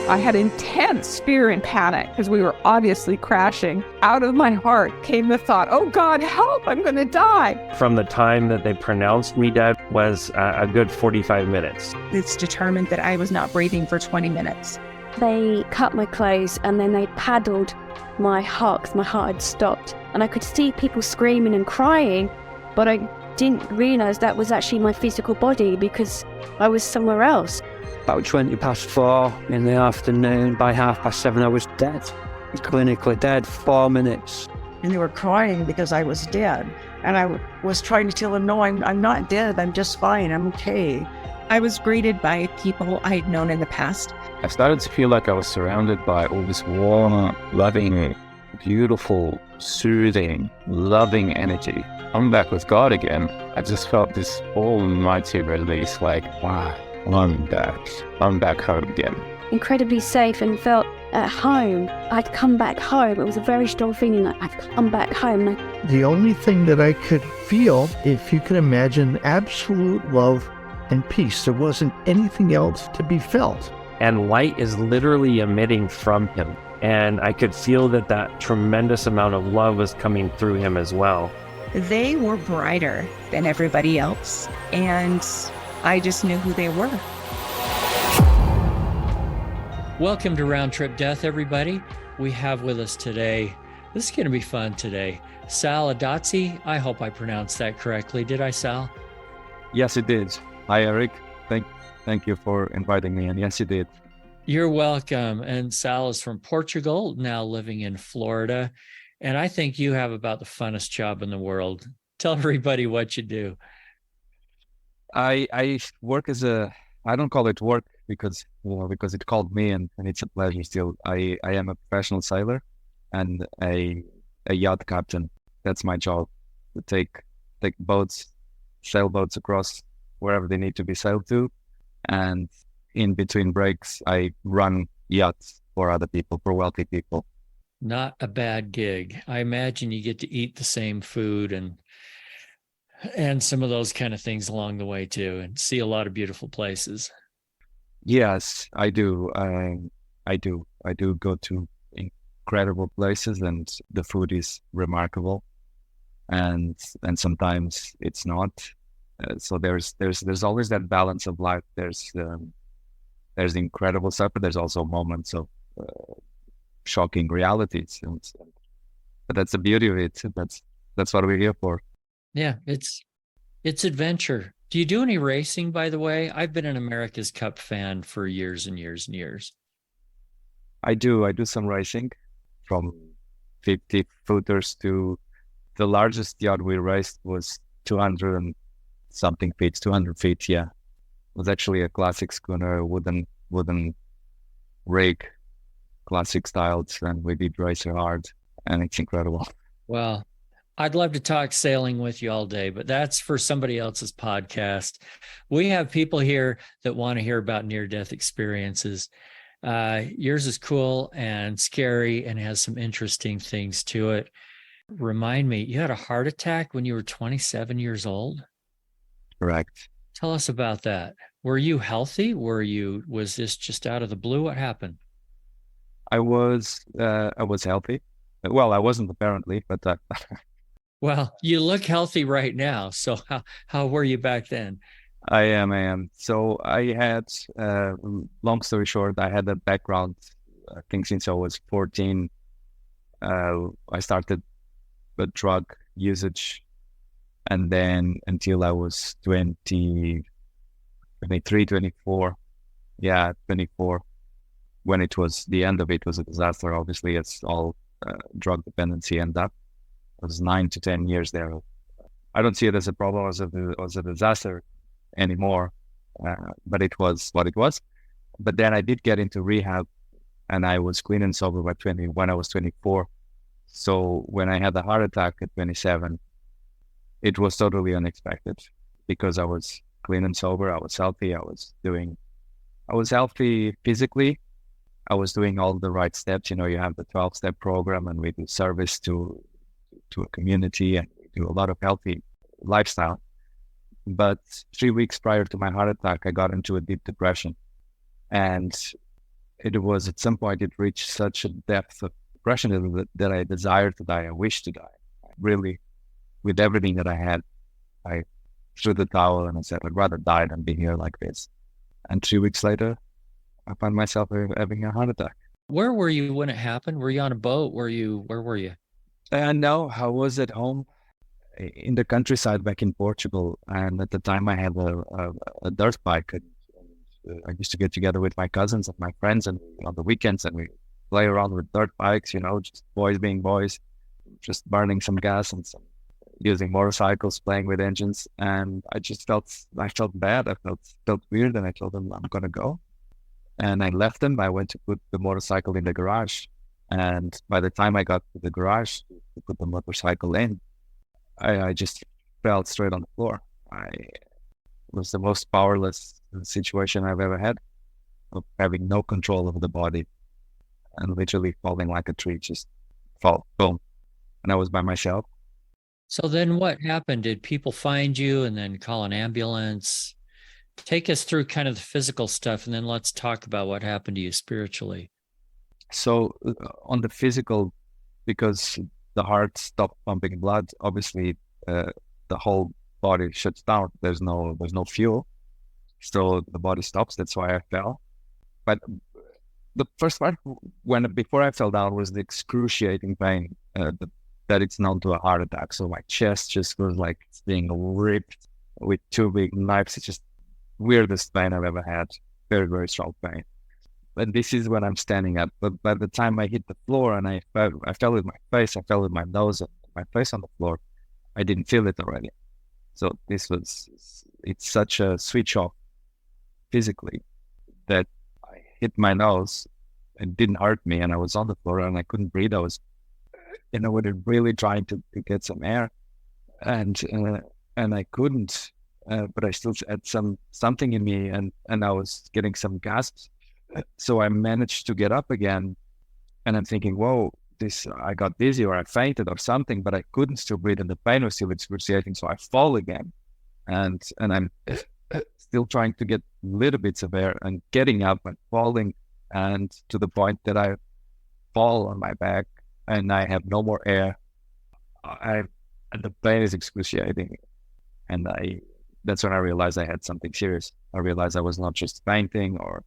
I had intense fear and panic because we were obviously crashing. Out of my heart came the thought, oh God, help, I'm going to die. From the time that they pronounced me dead was a good 45 minutes. It's determined that I was not breathing for 20 minutes. They cut my clothes and then they paddled my heart because my heart had stopped. And I could see people screaming and crying, but I didn't realise that was actually my physical body because I was somewhere else. About 4:20 in the afternoon, by 7:30 I was dead. Clinically dead, 4 minutes. And they were crying because I was dead. And I was trying to tell them, no, I'm not dead. I'm just fine. I'm okay. I was greeted by people I had known in the past. I started to feel like I was surrounded by all this warm, loving, beautiful, soothing, loving energy. I'm back with God again. I just felt this almighty release, like, wow, I'm back home again. Incredibly safe and felt at home. I'd come back home. It was a very strong feeling that I'd come back home. The only thing that I could feel, if you can imagine, absolute love and peace. There wasn't anything else to be felt. And light is literally emitting from him. And I could feel that tremendous amount of love was coming through him as well. They were brighter than everybody else, and I just knew who they were. Welcome to Round Trip Death, everybody. We have with us today, this is going to be fun today, Sal Adatsi. I hope I pronounced that correctly. Did I, Sal? Yes, it did. Hi, Eric. Thank you for inviting me. And yes, you did. You're welcome. And Sal is from Portugal, now living in Florida. And I think you have about the funnest job in the world. Tell everybody what you do. I work as I don't call it work because it called me and it's a pleasure still. I am a professional sailor and a yacht captain. That's my job, to take boats, sailboats across wherever they need to be sailed to. And in between breaks, I run yachts for other people, for wealthy people. Not a bad gig. I imagine you get to eat the same food and some of those kind of things along the way too, and see a lot of beautiful places. Yes, I do. I do go to incredible places, and the food is remarkable, and sometimes it's not. So there's always that balance of life. There's the incredible stuff, but there's also moments of shocking realities, but that's the beauty of it. That's what we're here for. Yeah, it's adventure. Do you do any racing, by the way? I've been an America's Cup fan for years and years and years. I do some racing, from 50 footers to the largest yacht we raced was 200 and something feet, 200 feet. Yeah, it was actually a classic schooner, wooden rig, classic styles, and we did race her hard, and it's incredible. Well, I'd love to talk sailing with you all day, but that's for somebody else's podcast. We have people here that want to hear about near-death experiences. Yours is cool and scary and has some interesting things to it. Remind me, you had a heart attack when you were 27 years old? Correct. Tell us about that. Were you healthy? Was this just out of the blue? What happened? I was healthy. Well, I wasn't apparently, but well, you look healthy right now. So how were you back then? I am. So I had, long story short, I had a background, I think since I was 14, I started with drug usage, and then until I was 23, 24, 24, when it was the end of it was a disaster. Obviously, it's all drug dependency ended up. It was 9 to 10 years there. I don't see it as a problem, as a disaster anymore, but it was what it was. But then I did get into rehab, and I was clean and sober when I was 24. So when I had the heart attack at 27, it was totally unexpected because I was clean and sober. I was healthy. I was healthy physically. I was doing all the right steps. You have the 12-step program, and we do service to a community, and we do a lot of healthy lifestyle. But 3 weeks prior to my heart attack, I got into a deep depression, and it was at some point, it reached such a depth of depression that I desired to die. I wished to die. Really, with everything that I had, I threw the towel and I said, I'd rather die than be here like this. And 3 weeks later, I found myself having a heart attack. Where were you when it happened? Were you on a boat? Where were you? No, I was at home in the countryside back in Portugal. And at the time I had a dirt bike. And I used to get together with my cousins and my friends and on the weekends, and we play around with dirt bikes, just boys being boys, just burning some gas and some using motorcycles, playing with engines. And I felt bad. I felt weird. And I told them, I'm going to go. And I left them. I went to put the motorcycle in the garage. And by the time I got to the garage to put the motorcycle in, I just fell straight on the floor. It was the most powerless situation I've ever had, of having no control over the body and literally falling like a tree, just fall, boom. And I was by myself. So then what happened? Did people find you and then call an ambulance? Take us through kind of the physical stuff, and then let's talk about what happened to you spiritually. So on the physical, because the heart stopped pumping blood, obviously the whole body shuts down. There's no fuel, so the body stops. That's why I fell. But the first part, before I fell down, was the excruciating pain that it's known to a heart attack. So my chest just was like it's being ripped with two big knives. It's just weirdest pain I've ever had. Very, very strong pain. But this is when I'm standing up. But by the time I hit the floor and I fell with my face, I fell with my nose and my face on the floor, I didn't feel it already. So it's such a switch off physically that I hit my nose. It didn't hurt me, and I was on the floor and I couldn't breathe. I was, really trying to get some air, and I couldn't. But I still had something in me, and I was getting some gasps. So I managed to get up again, and I'm thinking, whoa, I got dizzy or I fainted or something, but I couldn't still breathe, and the pain was still excruciating. So I fall again, and I'm still trying to get little bits of air and getting up and falling, and to the point that I fall on my back and I have no more air. And the pain is excruciating, and that's when I realized I had something serious. I realized I was not just fainting or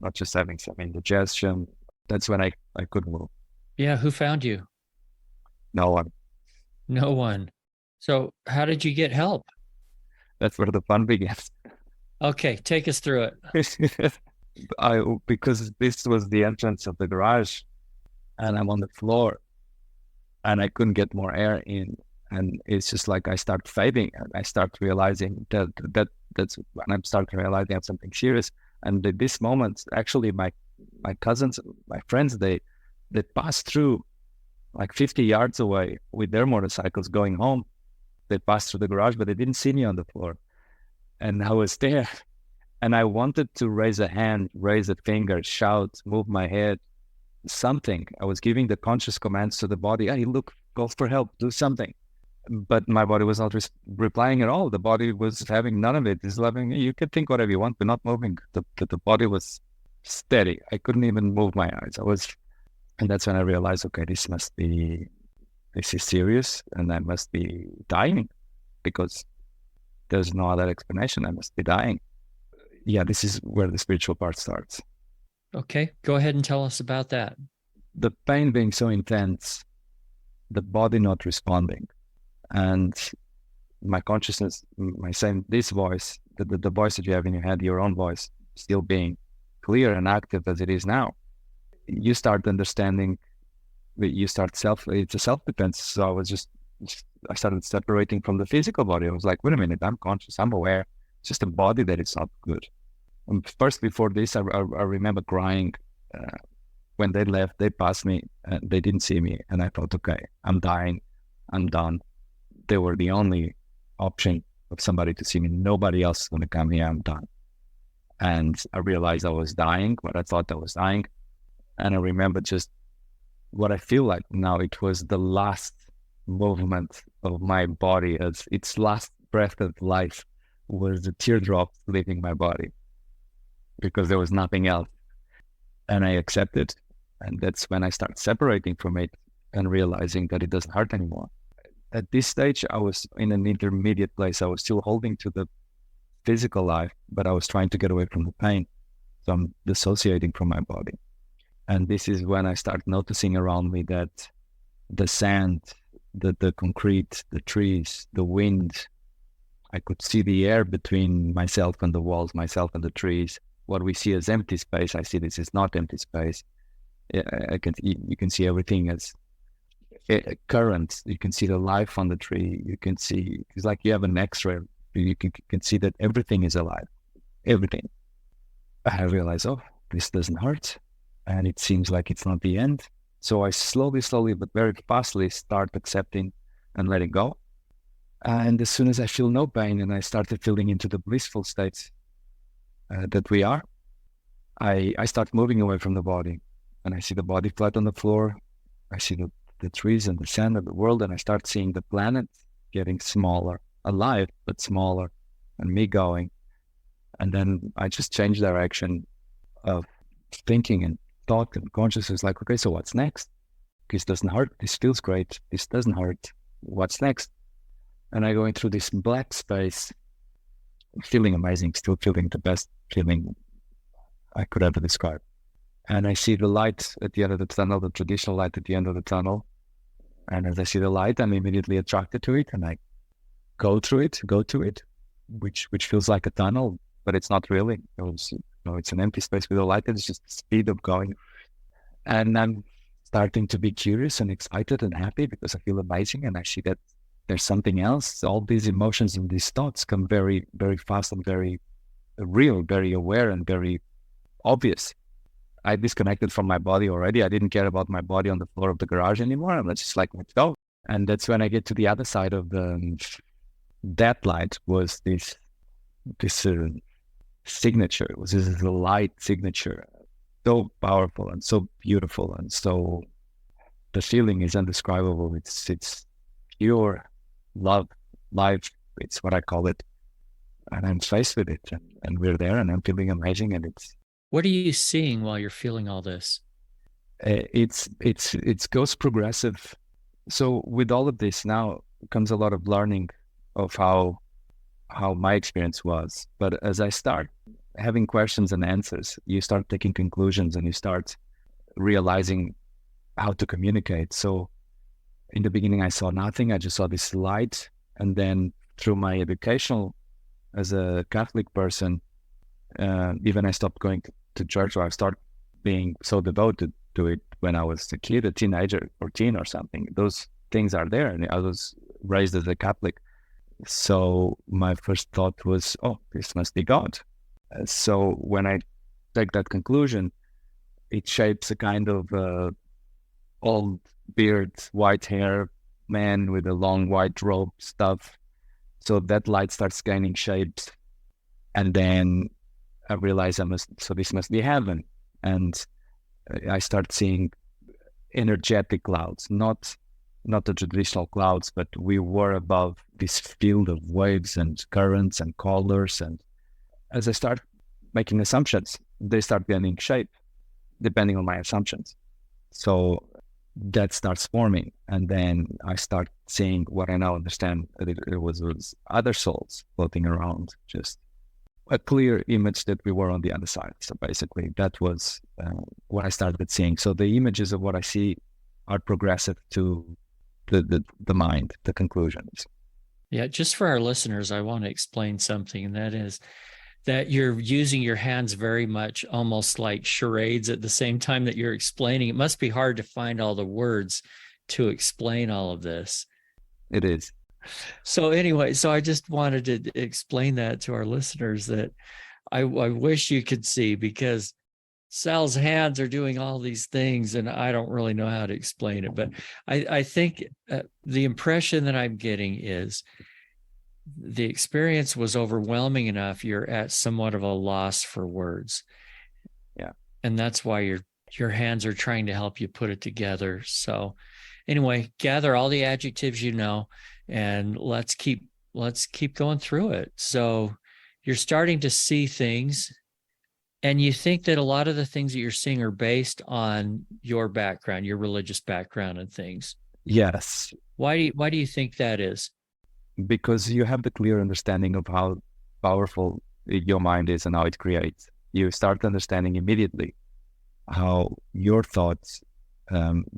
not just having some indigestion. That's when I couldn't move. Yeah, who found you? No one. No one. So how did you get help? That's where the fun begins. Okay, take us through it. Because this was the entrance of the garage, and I'm on the floor, and I couldn't get more air in. And it's just like I start fading, and I start realizing that's when I'm starting to realize I have something serious. And at this moment, actually, my cousins, my friends, they passed through like 50 yards away with their motorcycles going home. They passed through the garage, but they didn't see me on the floor. And I was there, and I wanted to raise a hand, raise a finger, shout, move my head, something. I was giving the conscious commands to the body. Hey, look, go for help, do something. But my body was not replying at all. The body was having none of it. It's loving, you can think whatever you want, but not moving. The body was steady. I couldn't even move my eyes. And that's when I realized, okay, this is serious, and I must be dying, because there's no other explanation. I must be dying. Yeah, this is where the spiritual part starts. Okay, go ahead and tell us about that. The pain being so intense, the body not responding, and my consciousness, this voice, the voice that you have in your head, your own voice, still being clear and active as it is now, you start understanding, it's a self-defense. So I started separating from the physical body. I was like, wait a minute, I'm conscious, I'm aware. It's just a body that it's not good. And first, before this, I remember crying when they left. They passed me, and they didn't see me, and I thought, okay, I'm dying, I'm done. They were the only option of somebody to see me. Nobody else is going to come here. I'm done. And I realized I was dying, but I thought I was dying. And I remember just what I feel like now. It was the last movement of my body, as its last breath of life was the teardrops leaving my body, because there was nothing else. and I accept it. And that's when I start separating from it and realizing that it doesn't hurt anymore. At this stage, I was in an intermediate place. I was still holding to the physical life, but I was trying to get away from the pain. So I'm dissociating from my body. And this is when I start noticing around me that the sand, the concrete, the trees, the wind, I could see the air between myself and the walls, myself and the trees. What we see as empty space, I see this is not empty space. You can see everything as current. You can see the life on the tree. You can see, it's like you have an X-ray. You can see that everything is alive, everything. I realize, oh, this doesn't hurt. And it seems like it's not the end. So I slowly, but very fastly start accepting and letting go. And as soon as I feel no pain and I started feeling into the blissful state that we are, I start moving away from the body. And I see the body flat on the floor. I see the trees and the sand of the world. And I start seeing the planet getting smaller, alive, but smaller, and me going. And then I just change direction of thinking and thought and consciousness, like, okay, so what's next? This doesn't hurt. This feels great. This doesn't hurt. What's next? And I go into this black space, feeling amazing, still feeling the best feeling I could ever describe. And I see the light at the end of the tunnel, the traditional light at the end of the tunnel. And as I see the light, I'm immediately attracted to it, and I go to it, which feels like a tunnel, but it's not really. It's an empty space with a light. It's just the speed of going. And I'm starting to be curious and excited and happy because I feel amazing, and I see that there's something else. All these emotions and these thoughts come very, very fast and very real, very aware and very obvious. I disconnected from my body already. I didn't care about my body on the floor of the garage anymore. I'm just like, let's go. And that's when I get to the other side of that light was this signature. It was this light signature, so powerful and so beautiful, and so the feeling is indescribable. It's pure love, life. It's what I call it, and I'm faced with it, and we're there, and I'm feeling amazing. And what are you seeing while you're feeling all this? It goes progressive. So with all of this now comes a lot of learning of how my experience was. But as I start having questions and answers, you start taking conclusions and you start realizing how to communicate. So in the beginning, I saw nothing. I just saw this light. And then through my educational, as a Catholic person, even I stopped going to church, or I started being so devoted to it when I was a kid, a teenager, 14 or something. Those things are there. And I was raised as a Catholic. So my first thought was, oh, this must be God. So when I take that conclusion, it shapes a kind of old beard, white hair man with a long white robe stuff. So that light starts gaining shapes. And then I realize this must be heaven. And I start seeing energetic clouds, not the traditional clouds, but we were above this field of waves and currents and colors. And as I start making assumptions, they start gaining shape depending on my assumptions. So that starts forming. And then I start seeing what I now understand, that it was other souls floating around, just a clear image that we were on the other side. So basically that was what I started seeing. So the images of what I see are progressive to the mind, the conclusions. Yeah, just for our listeners, I want to explain something, and that is that you're using your hands very much almost like charades at the same time that you're explaining. It must be hard to find all the words to explain all of this. It is. So anyway, so I just wanted to explain that to our listeners, that I wish you could see, because Sal's hands are doing all these things and I don't really know how to explain it. But I think the impression that I'm getting is the experience was overwhelming enough. You're at somewhat of a loss for words. Yeah. And that's why your hands are trying to help you put it together. So anyway, gather all the adjectives you know, and let's keep going through it. So you're starting to see things And you think that a lot of the things that you're seeing are based on your background, your religious background and things. Yes, Why do you think that is? because you have the clear understanding of how powerful your mind is and how it creates. You start understanding immediately how your thoughts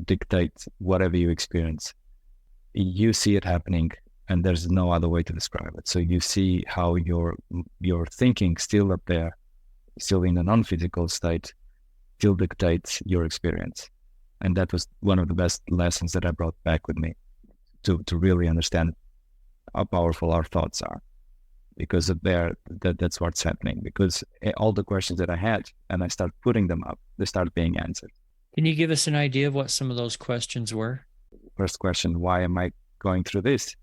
dictate whatever you experience. You see it happening, and there's no other way to describe it. So you see how your thinking still up there, still in a non-physical state, still dictates your experience. And that was one of the best lessons that I brought back with me to really understand how powerful our thoughts are. Because of that's what's happening. Because all the questions that I had, and I start putting them up, they start being answered. Can you give us an idea of what some of those questions were? First question, why am I going through this?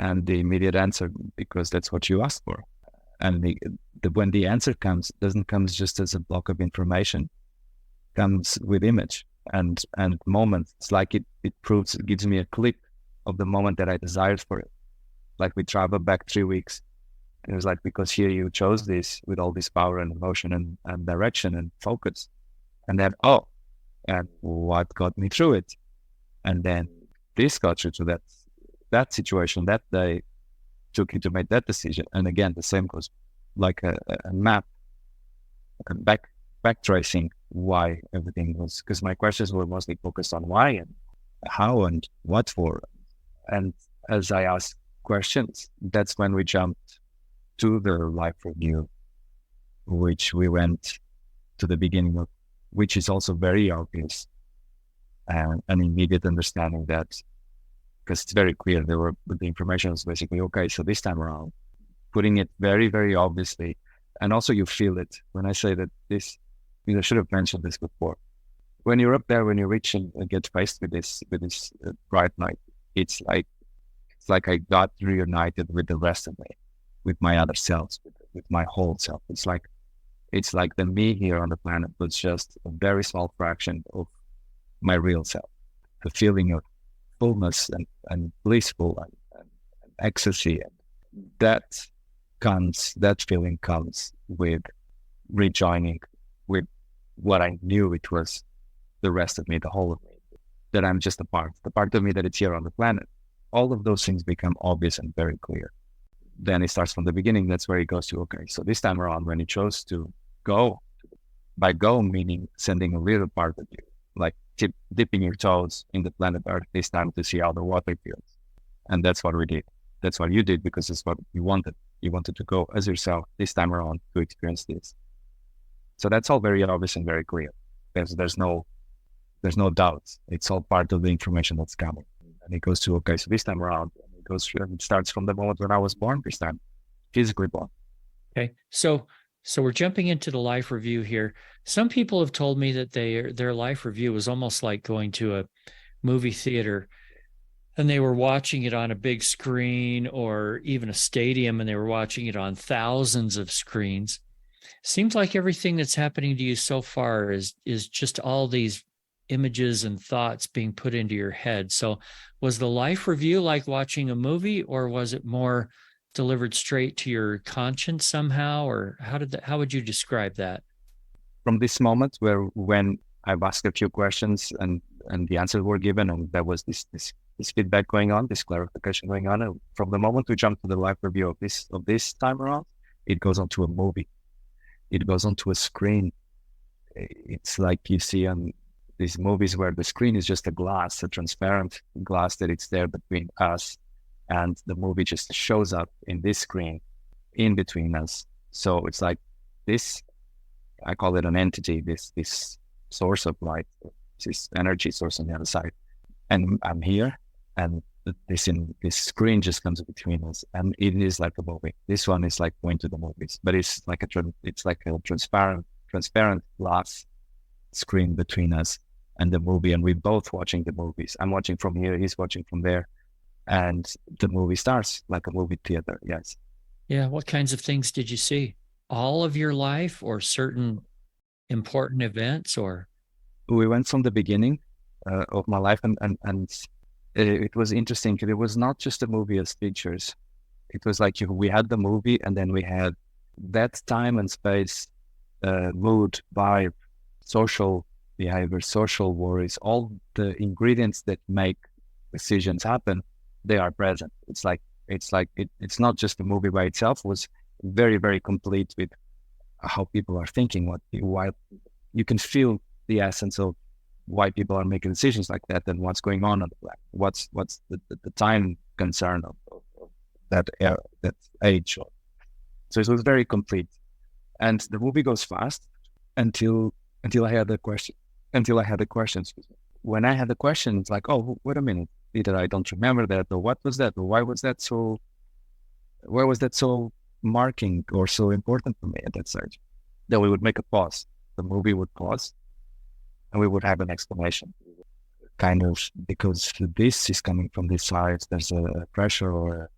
And the immediate answer, because that's what you asked for. And when the answer comes, doesn't come just as a block of information, comes with image and moment. It's like it gives me a clip of the moment that I desired for it. Like we travel back 3 weeks. And it was like, because here you chose this with all this power and emotion and direction and focus. And then, and what got me through it? And then this got you to that situation that day, took you to make that decision. And again, the same goes like a map, back tracing why everything was, because my questions were mostly focused on why and how and what for. And as I asked questions, that's when we jumped to the life review, which we went to the beginning of, which is also very obvious, and an immediate understanding that, because it's very clear, the information was basically, okay, so this time around, putting it very, very obviously, and also you feel it. When I say that this, I should have mentioned this before. When you're up there, when you reach and get faced with this bright light, it's like I got reunited with the rest of me, with my other selves, with my whole self. It's like the me here on the planet was just a very small fraction of my real self. The feeling of fullness and blissful and ecstasy. And that feeling comes with rejoining with what I knew it was the rest of me, the whole of me, that I'm just the part of me that it's here on the planet. All of those things become obvious and very clear. Then it starts from the beginning. That's where it goes to, okay, so this time around, when you chose to go, by go meaning sending a little part of you, like dipping your toes in the planet Earth this time to see how the water feels. And that's what we did. That's what you did, because it's what you wanted. You wanted to go as yourself this time around to experience this. So that's all very obvious and very clear. There's no doubt. It's all part of the information that's coming. And it goes to, okay, so this time around, it starts from the moment when I was born this time, physically born. Okay. So we're jumping into the life review here. Some people have told me that their life review was almost like going to a movie theater and they were watching it on a big screen, or even a stadium, and they were watching it on thousands of screens. Seems like everything that's happening to you so far is just all these images and thoughts being put into your head. So was the life review like watching a movie, or was it more delivered straight to your conscience somehow, or how would you describe that? From this moment when I've asked a few questions and the answers were given, and there was this feedback going on, this clarification going on, and from the moment we jump to the live review of this time around, it goes on to a movie. It goes onto a screen. It's like you see on these movies where the screen is just a transparent glass that it's there between us, and the movie just shows up in this screen in between us. So it's like this, I call it an entity, this source of light, this energy source on the other side. And I'm here, and this screen just comes between us, and it is like a movie. This one is like going to the movies, but it's like a transparent glass screen between us and the movie, and we're both watching the movies. I'm watching from here, he's watching from there, and the movie starts like a movie theater. Yes. Yeah. What kinds of things did you see? All of your life, or certain important events, or? We went from the beginning of my life, and it was interesting because it was not just a movie as pictures. It was like we had the movie, and then we had that time and space mood, vibe, social behavior, social worries, all the ingredients that make decisions happen, they are present. It's not just the movie by itself. It was very, very complete with how people are thinking, why you can feel the essence of why people are making decisions like that and what's going on the planet. What's the time concern of that era, that age. So it was very complete. And the movie goes fast until I had the question. Until I had the questions. When I had the questions, like, oh, wait a minute, either I don't remember that, or what was that, or why was that so marking or so important for me at that stage? Then we would make a pause. The movie would pause, and we would have an explanation. Kind of, because this is coming from this side, there's a pressure or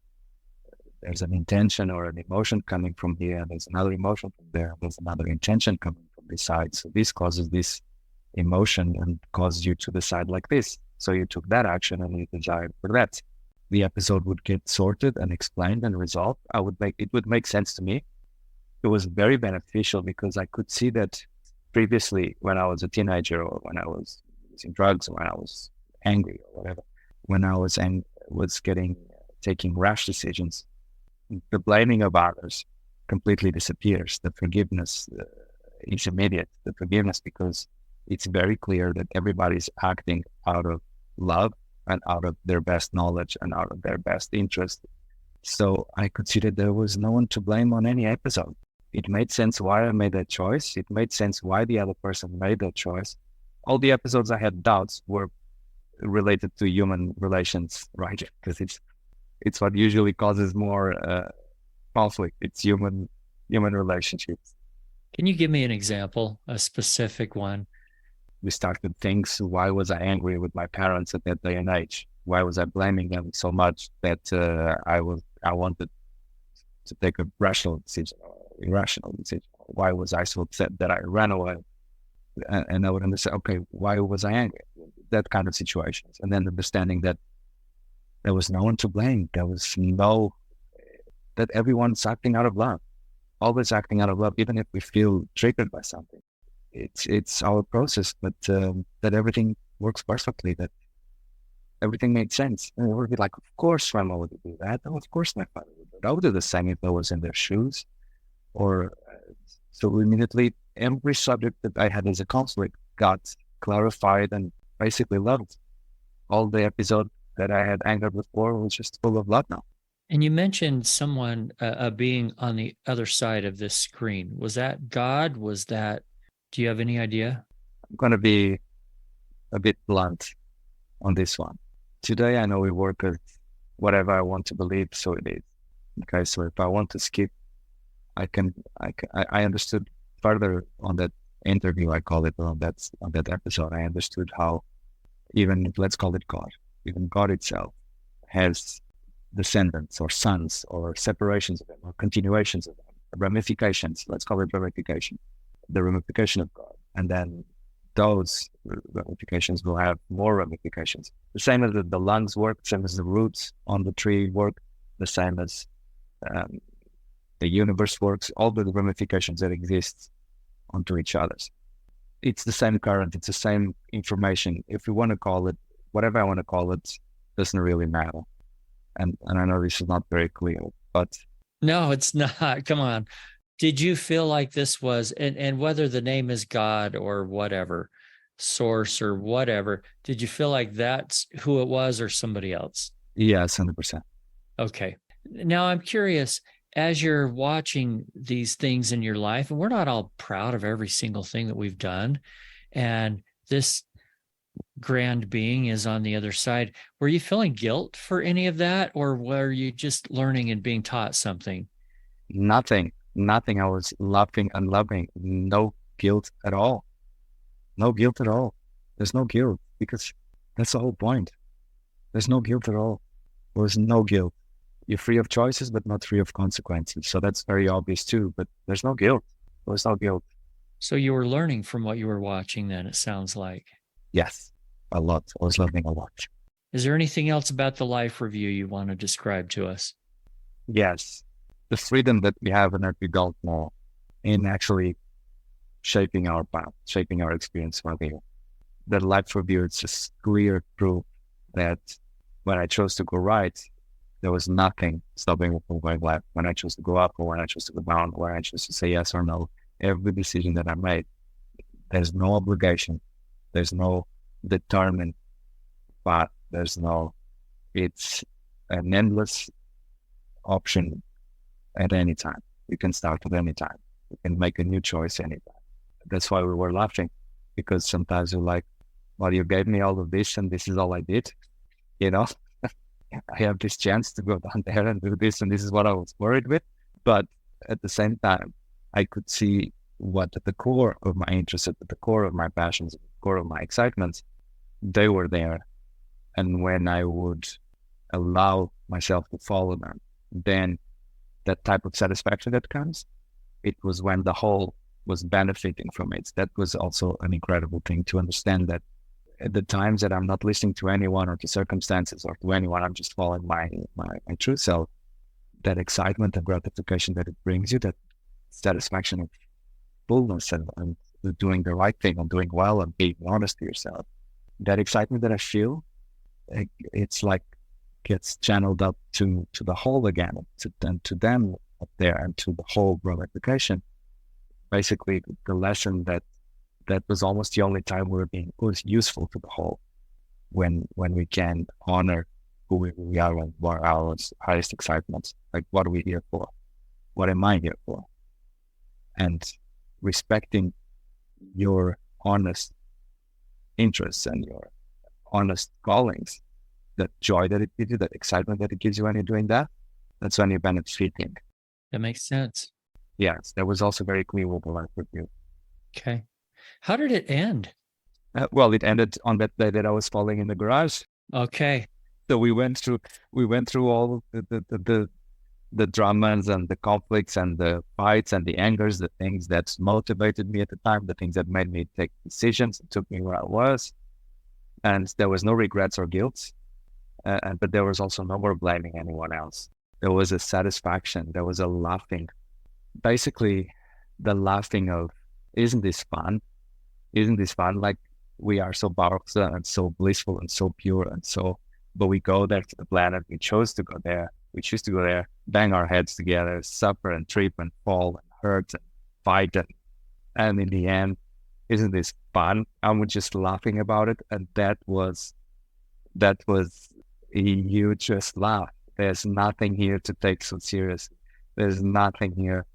there's an intention or an emotion coming from here, there's another emotion from there, there's another intention coming from this side. So this causes this emotion and causes you to decide like this. So you took that action and you desired for that. The episode would get sorted and explained and resolved. It would make sense to me. It was very beneficial because I could see that previously when I was a teenager or when I was using drugs or when I was angry or whatever, when I was taking rash decisions, the blaming of others completely disappears. The forgiveness is immediate. The forgiveness, because it's very clear that everybody's acting out of love and out of their best knowledge and out of their best interest. So I could see that there was no one to blame on any episode. It made sense why I made that choice. It made sense why the other person made that choice. All the episodes I had doubts were related to human relations, right? Because it's what usually causes more conflict. It's human relationships. Can you give me an example, a specific one? We start with things. Why was I angry with my parents at that day and age? Why was I blaming them so much that I wanted to take a rational decision or irrational decision? Why was I so upset that I ran away? And I would understand, okay, why was I angry? That kind of situations. And then understanding that there was no one to blame. That everyone's acting out of love, always acting out of love, even if we feel triggered by something. It's our process, but that everything works perfectly, that everything made sense. And we would be like, of course Rama would do that. Oh, of course my father would do that. I would do the same if I was in their shoes. So immediately, every subject that I had as a conflict got clarified and basically loved. All the episode that I had anger before was just full of love now. And you mentioned someone, a being on the other side of this screen. Was that God? Do you have any idea? I'm going to be a bit blunt on this one. Today, I know we work with whatever I want to believe, so it is. Okay, so if I want to skip, I understood further on that interview, I call it, on that episode, I understood how even, let's call it God, even God itself has descendants or sons or separations of them or continuations of them, ramifications, let's call it ramification, the ramification of God. And then those ramifications will have more ramifications. The same as the lungs work, the same as the roots on the tree work, the same as the universe works, all the ramifications that exist onto each other. It's the same current, it's the same information. If we want to call it, whatever I want to call it, doesn't really matter. And I know this is not very clear, but... No, it's not. Come on. Did you feel like this was, and whether the name is God or whatever, source or whatever, did you feel like that's who it was or somebody else? Yes, 100%. Okay. Now I'm curious, as you're watching these things in your life, and we're not all proud of every single thing that we've done, and this grand being is on the other side, were you feeling guilt for any of that, or were you just learning and being taught something? Nothing. I was laughing and loving. No guilt at all. No guilt at all. There's no guilt, because that's the whole point. There's no guilt at all. There's no guilt. You're free of choices, but not free of consequences. So that's very obvious too, but there's no guilt. There's no guilt. So you were learning from what you were watching then, it sounds like. Yes, a lot. I was learning a lot. Is there anything else about the life review you want to describe to us? Yes. The freedom that we have and that we don't know in actually shaping our path, shaping our experience from here. That life review, it's just clear proof that when I chose to go right, there was nothing stopping me from going left. When I chose to go up or when I chose to go down, when I chose to say yes or no, every decision that I made, there's no obligation. There's no determined path. It's an endless option at any time. You can start at any time. You can make a new choice anytime. That's why we were laughing, because sometimes you're like, well, you gave me all of this and this is all I did, you know? I have this chance to go down there and do this, and this is what I was worried with. But at the same time, I could see what at the core of my interests, at the core of my passions, at the core of my excitements, they were there. And when I would allow myself to follow them, then that type of satisfaction that comes, it was when the whole was benefiting from it. That was also an incredible thing to understand, that at the times that I'm not listening to anyone or to circumstances or to anyone, I'm just following my true self, that excitement and gratification that it brings you, that satisfaction of fullness and doing the right thing and doing well and being honest to yourself. That excitement that I feel, it's like gets channeled up to the whole again, to them up there and to the whole gratification. Basically, the lesson that was almost the only time it was useful to the whole, when we can honor who we are and what are our highest excitements, like what are we here for? What am I here for? And respecting your honest interests and your honest callings, that joy that it gives you, that excitement that it gives you when you're doing that, that's when you're benefiting. That makes sense. Yes, that was also very clear with the life review. Okay. How did it end? Well, it ended on that day that I was falling in the garage. Okay. So we went through all the dramas and the conflicts and the fights and the angers, the things that motivated me at the time, the things that made me take decisions and took me where I was. And there was no regrets or guilt, but there was also no more blaming anyone else. There was a satisfaction. There was a laughing. Basically, the laughing of, isn't this fun? Isn't this fun? Like, we are so powerful and so blissful and so pure and so, but we go there to the planet. We chose to go there. We choose to go there, bang our heads together, suffer and trip and fall and hurt and fight. And in the end, isn't this fun? I'm just laughing about it. And that was a huge laugh. There's nothing here to take so seriously. There's nothing here.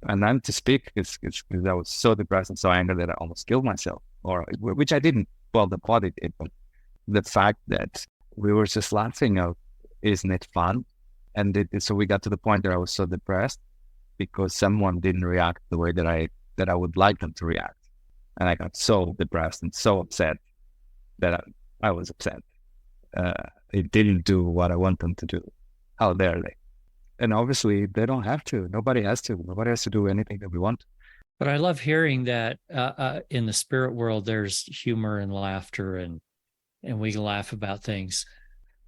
And I'm to speak because I was so depressed and so angry that I almost killed myself, which I didn't. Well, the body did, but the fact that we were just laughing of, isn't it fun? And so we got to the point where I was so depressed because someone didn't react the way that I would like them to react. And I got so depressed and so upset that I was upset. It didn't do what I want them to do. How dare they? And obviously, they don't have to. Nobody has to. Nobody has to do anything that we want. But I love hearing that in the spirit world, there's humor and laughter, and we can laugh about things.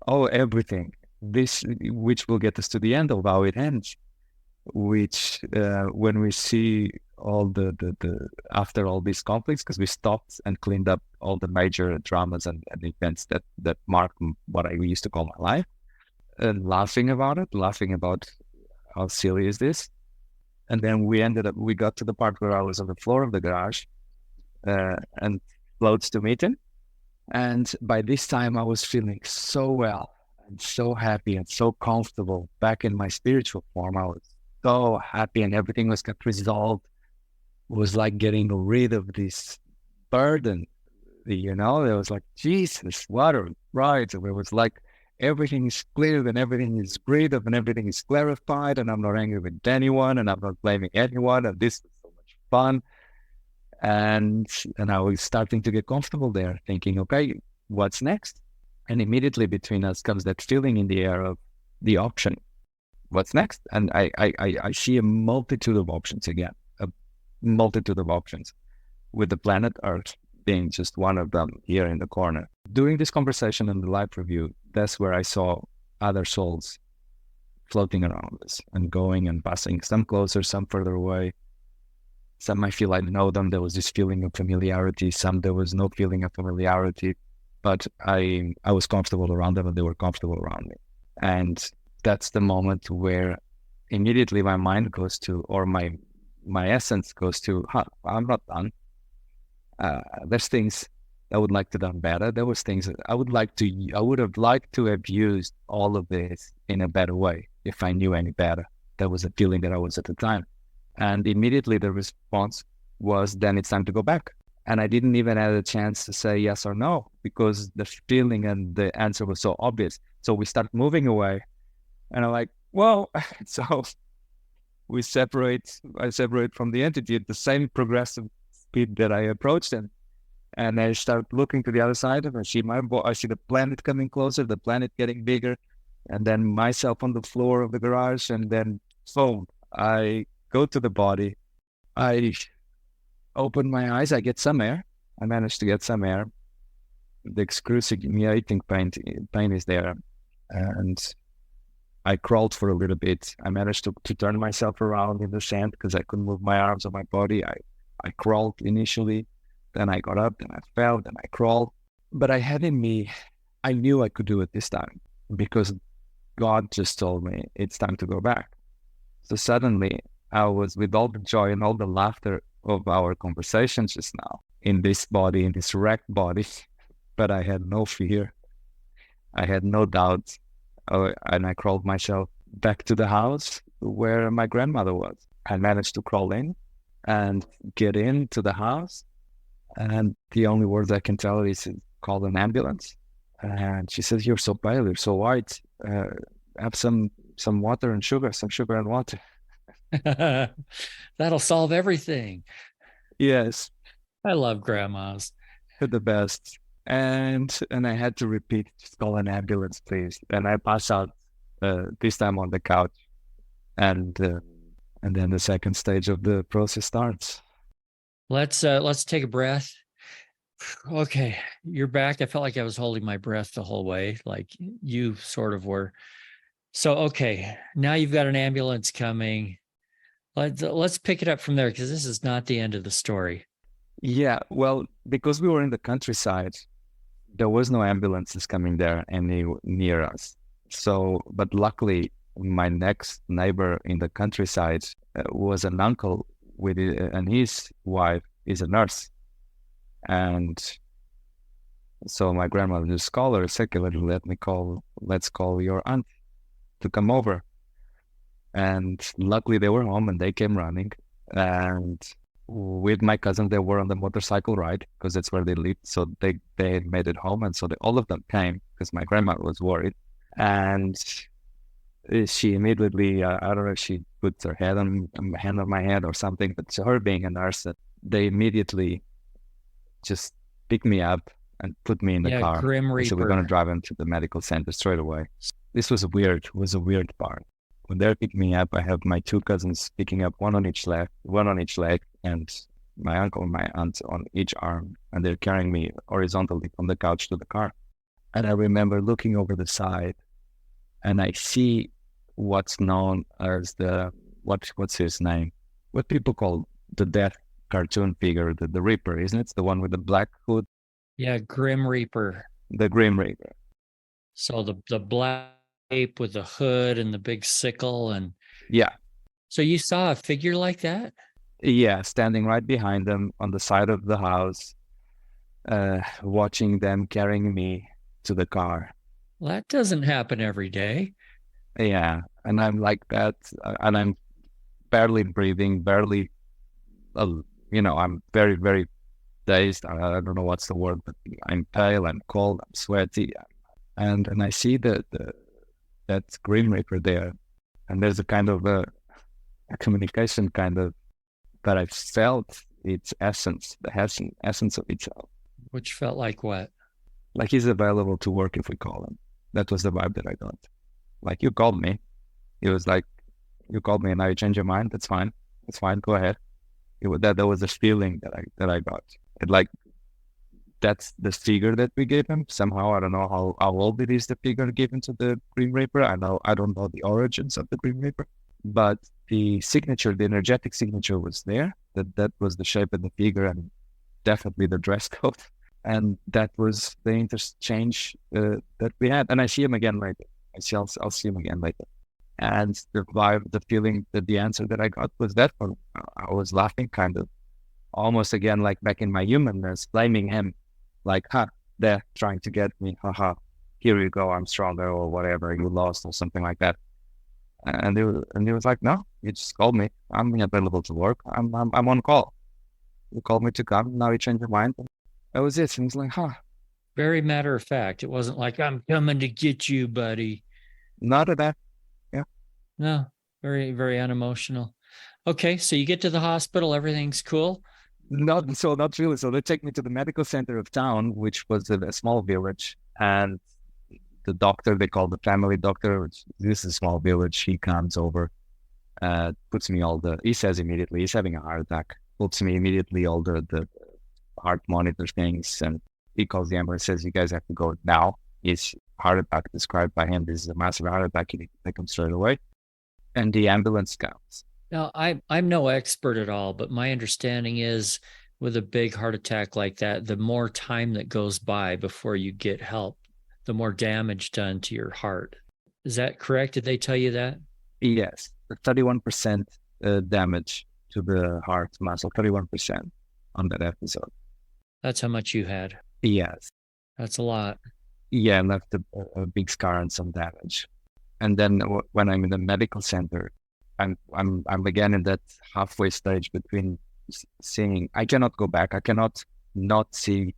Oh, everything. Which will get us to the end of how it ends. Which, when we see all the after all these conflicts, because we stopped and cleaned up all the major dramas and events that marked what I used to call my life. And laughing about how silly is this? And then we got to the part where I was on the floor of the garage and floats to meet him. And by this time I was feeling so well and so happy and so comfortable back in my spiritual form. I was so happy and everything was got resolved. It was like getting rid of this burden, It was like, Jesus, what a ride. So it was like, everything is clear and everything is great and everything is clarified and I'm not angry with anyone and I'm not blaming anyone and this is so much fun. And I was starting to get comfortable there thinking, okay, what's next? And immediately between us comes that feeling in the air of the option. What's next? And I see a multitude of options again, with the planet Earth being just one of them here in the corner. During this conversation and the live review, that's where I saw other souls floating around us and going and passing, some closer, some further away, Some I feel I know them. There was this feeling of familiarity. Some there was no feeling of familiarity, but I was comfortable around them and they were comfortable around me. And that's the moment where immediately my mind goes to, or my essence goes to, I'm not done. There's things I would like to done better. There was things that I would have liked to have used all of this in a better way if I knew any better. That was a feeling that I was at the time. And immediately the response was, then it's time to go back. And I didn't even have a chance to say yes or no because the feeling and the answer was so obvious. So we start moving away and I'm like, well, so I separate from the entity at the same progressive speed that I approached him. And I start looking to the other side and I see the planet coming closer, the planet getting bigger, and then myself on the floor of the garage. And then boom, I go to the body. I open my eyes. I get some air. I managed to get some air. The excruciating pain is there. And I crawled for a little bit. I managed to turn myself around in the sand because I couldn't move my arms or my body. I crawled initially. Then I got up, then I fell, then I crawled. But I had in me, I knew I could do it this time because God just told me it's time to go back. So suddenly I was with all the joy and all the laughter of our conversations just now in this body, in this wrecked body, but I had no fear. I had no doubt. And I crawled myself back to the house where my grandmother was. I managed to crawl in and get into the house. And the only words I can tell her is call an ambulance. And she says, you're so pale, you're so white. Have some water and sugar, some sugar and water. That'll solve everything. Yes. I love grandmas. They're the best. And I had to repeat, just call an ambulance, please. And I pass out, this time on the couch. And then the second stage of the process starts. Let's take a breath. Okay, you're back. I felt like I was holding my breath the whole way, like you sort of were. So, okay, now you've got an ambulance coming. Let's pick it up from there because this is not the end of the story. Yeah, well, because we were in the countryside, there was no ambulances coming there any near us. So, but luckily, my next neighbor in the countryside was an uncle and his wife is a nurse. And so my grandmother just called her, said, let's call your aunt to come over. And luckily they were home and they came running. And with my cousin, they were on the motorcycle ride because that's where they lived. So they had made it home. And so all of them came because my grandma was worried. And she immediately, I don't know if she put her hand on my head or something, but her being a nurse, they immediately just picked me up and put me in the car. Grim Reaper. So we're going to drive him to the medical center straight away. This was a weird part. When they picked me up, I have my two cousins picking up one on each leg, and my uncle and my aunt on each arm, and they're carrying me horizontally from the couch to the car. And I remember looking over the side, and I see what's known as what's his name? What people call the death cartoon figure, the Reaper, isn't it? It's the one with the black hood. Yeah, Grim Reaper. The Grim Reaper. So the black ape with the hood and the big sickle and yeah. So you saw a figure like that? Yeah, standing right behind them on the side of the house, watching them carrying me to the car. Well, that doesn't happen every day. Yeah, and I'm like that, and I'm barely breathing, I'm very, very dazed. I don't know what's the word, but I'm pale, I'm cold, I'm sweaty, and I see that Grim Reaper there, and there's a kind of a communication but I felt its essence, the essence of itself. Which felt like what? Like he's available to work if we call him. That was the vibe that I got. Like, you called me. It was like, you called me and now you change your mind. That's fine. It's fine. Go ahead. That was the feeling that I got. That's the figure that we gave him. Somehow, I don't know how old it is, the figure given to the Grim Reaper. I don't know the origins of the Grim Reaper, but the signature, the energetic signature was there. that was the shape of the figure and definitely the dress code. And that was the interchange that we had. And I see him again later. I'll see him again later. And the vibe, the feeling, that the answer that I got was that one. I was laughing, kind of almost again like back in my humanness, blaming him, like, they're trying to get me, haha, here you go, I'm stronger, or whatever, you lost, or something like that. And he was like, no, you just called me, I'm available to work, I'm on call. You called me to come, now you changed your mind. That was it. And he's like, Very matter of fact. It wasn't like, I'm coming to get you, buddy. Not at that. Yeah. No, very, very unemotional. Okay, so you get to the hospital, everything's cool. Not really. So they take me to the medical center of town, which was a small village, and the doctor, they call the family doctor, which this is a small village. He comes over, puts me he says immediately, he's having a heart attack, puts me immediately all the heart monitor things, and he calls the ambulance, says, you guys have to go now. His heart attack described by him, this is a massive heart attack, you need to take him straight away. And the ambulance comes. Now, I'm no expert at all, but my understanding is with a big heart attack like that, the more time that goes by before you get help, the more damage done to your heart. Is that correct? Did they tell you that? Yes, 31% damage to the heart muscle, 31% on that episode. That's how much you had. Yes. That's a lot. Yeah, left a big scar and some damage. And then when I'm in the medical center, I'm again in that halfway stage between seeing. I cannot go back. I cannot not see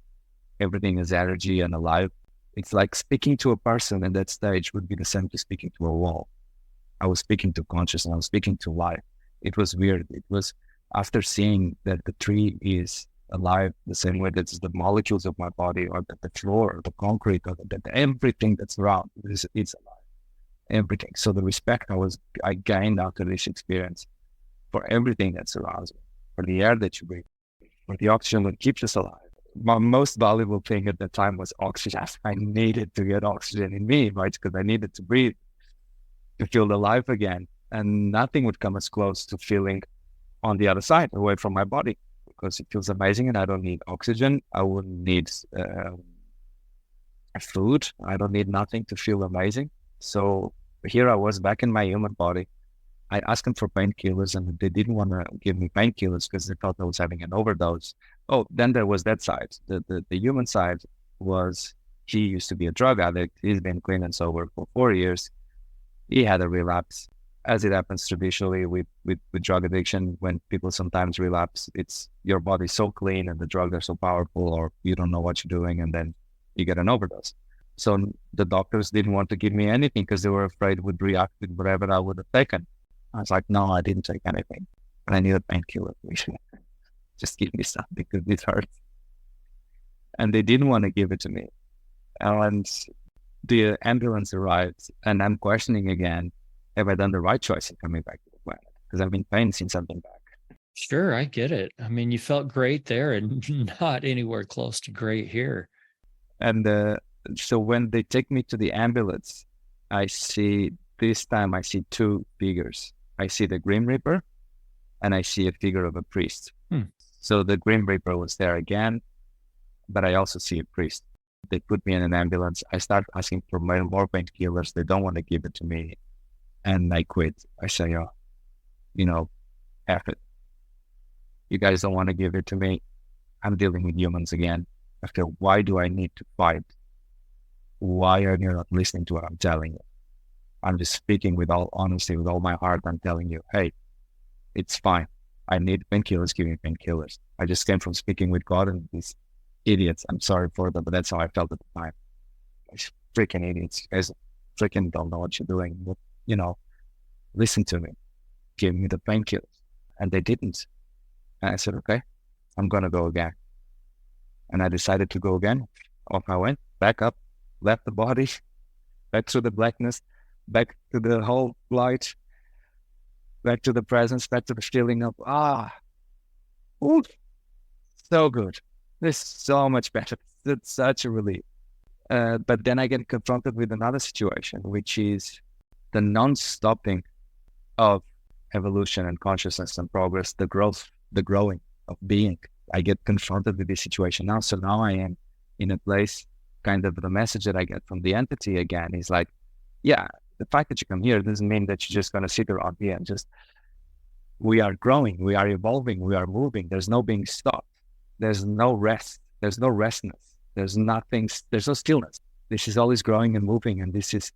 everything as energy and alive. It's like speaking to a person in that stage would be the same to speaking to a wall. I was speaking to consciousness. I was speaking to life. It was weird. It was after seeing that the tree is alive the same way that the molecules of my body, or that the floor, or the concrete, or that everything that's around is alive. Everything. So the respect I gained after this experience for everything that surrounds me, for the air that you breathe, for the oxygen that keeps us alive. My most valuable thing at that time was oxygen. I needed to get oxygen in me, right? Because I needed to breathe, to feel alive again. And nothing would come as close to feeling on the other side, away from my body, because it feels amazing and I don't need oxygen. I wouldn't need food. I don't need nothing to feel amazing. So here I was back in my human body. I asked them for painkillers and they didn't want to give me painkillers because they thought I was having an overdose. Oh, then there was that side. The human side was, he used to be a drug addict. He's been clean and sober for 4 years. He had a relapse. As it happens traditionally with drug addiction, when people sometimes relapse, it's your body's so clean and the drugs are so powerful, or you don't know what you're doing and then you get an overdose. So the doctors didn't want to give me anything because they were afraid it would react with whatever I would have taken. I was like, no, I didn't take anything. And I need a painkiller. Just give me something because this hurts. And they didn't want to give it to me. And the ambulance arrived and I'm questioning again, have I done the right choice in coming back to the planet? Because I've been in pain since I've been back. Sure, I get it. I mean, you felt great there and not anywhere close to great here. And so when they take me to the ambulance, this time I see two figures. I see the Grim Reaper and I see a figure of a priest. So the Grim Reaper was there again, but I also see a priest. They put me in an ambulance. I start asking for more painkillers. They don't want to give it to me. And I quit. I say, F it. You guys don't want to give it to me. I'm dealing with humans again. I feel, why do I need to fight? Why are you not listening to what I'm telling you? I'm just speaking with all honesty, with all my heart. I'm telling you, hey, it's fine. I need painkillers, give me painkillers. I just came from speaking with God and these idiots. I'm sorry for them, but that's how I felt at the time. Freaking idiots. You guys freaking don't know what you're doing. But, listen to me. Give me the painkillers. And they didn't. And I said, okay, I'm going to go again. And I decided to go again. Off I went, back up, left the body, back through the blackness, back to the whole light, back to the presence, back to the feeling of, ooh, so good. This is so much better. It's such a relief. But then I get confronted with another situation, which is the non-stopping of evolution and consciousness and progress, the growth the growing, of being. I get confronted with this situation now. So now I am in a place, kind of the message that I get from the entity again is like, yeah, the fact that you come here doesn't mean that you're just going to sit around here and just, we are growing, we are evolving, we are moving. There's no being stopped. There's no rest. There's no restness. There's nothing, there's no stillness. This is always growing and moving. And this is,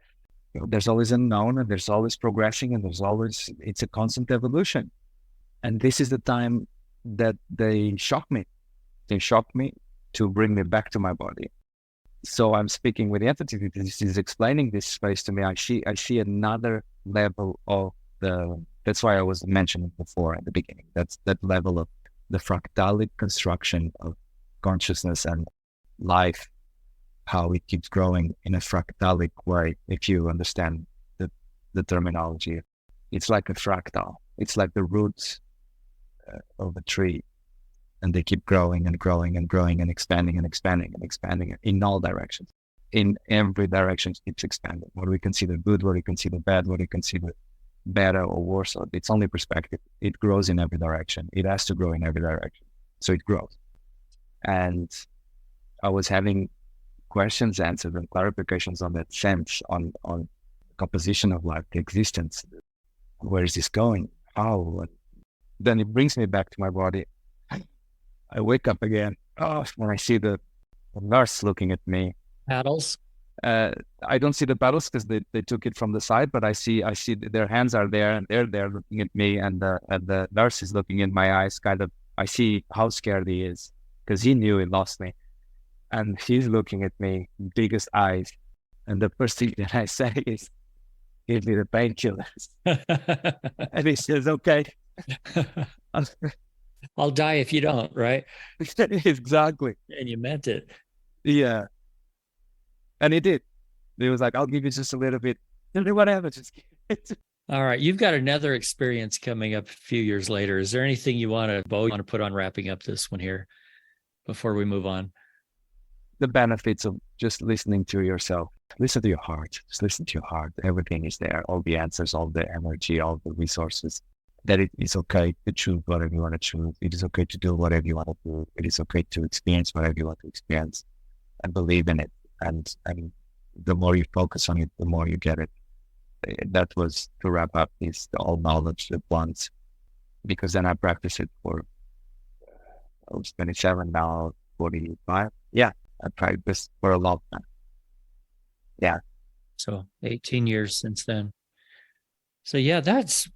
there's always unknown and there's always progressing and there's always, it's a constant evolution. And this is the time that they shock me. They shock me to bring me back to my body. So I'm speaking with the entity. This is explaining this space to me. I see another level of that's why I was mentioning before at the beginning. That's that level of the fractalic construction of consciousness and life, how it keeps growing in a fractalic way. If you understand the terminology, it's like a fractal. It's like the roots of a tree, and they keep growing and growing and growing and expanding and expanding and expanding in all directions. In every direction, it keeps expanding. What we consider good, what we consider bad, what we consider better or worse, it's only perspective. It grows in every direction. It has to grow in every direction. So it grows. And I was having questions answered and clarifications on that sense, on composition of life, the existence. Where is this going? How? And then it brings me back to my body. I wake up again. Oh, when I see the nurse looking at me. Paddles? I don't see the paddles because they took it from the side, but I see their hands are there and they're there looking at me, and the nurse is looking in my eyes, kind of. I see how scared he is because he knew he lost me, and he's looking at me, biggest eyes, and the first thing that I say is, "Give me the painkillers," and he says, "Okay." I'll die if you don't, right? Exactly. And you meant it. Yeah. And he did. He was like, "I'll give you just a little bit." Whatever, just give it. All right. You've got another experience coming up a few years later. Is there anything you want to put on wrapping up this one here before we move on? The benefits of just listening to yourself. Listen to your heart. Just listen to your heart. Everything is there. All the answers, all the energy, all the resources. That it is okay to choose whatever you want to choose. It is okay to do whatever you want to do. It is okay to experience whatever you want to experience, and believe in it. And the more you focus on it, the more you get it. That was, to wrap up, is the all knowledge at once. Because then I practice it for, I was 27, now 45. Yeah, I practiced for a long time. Yeah. So 18 years since then. So yeah, that's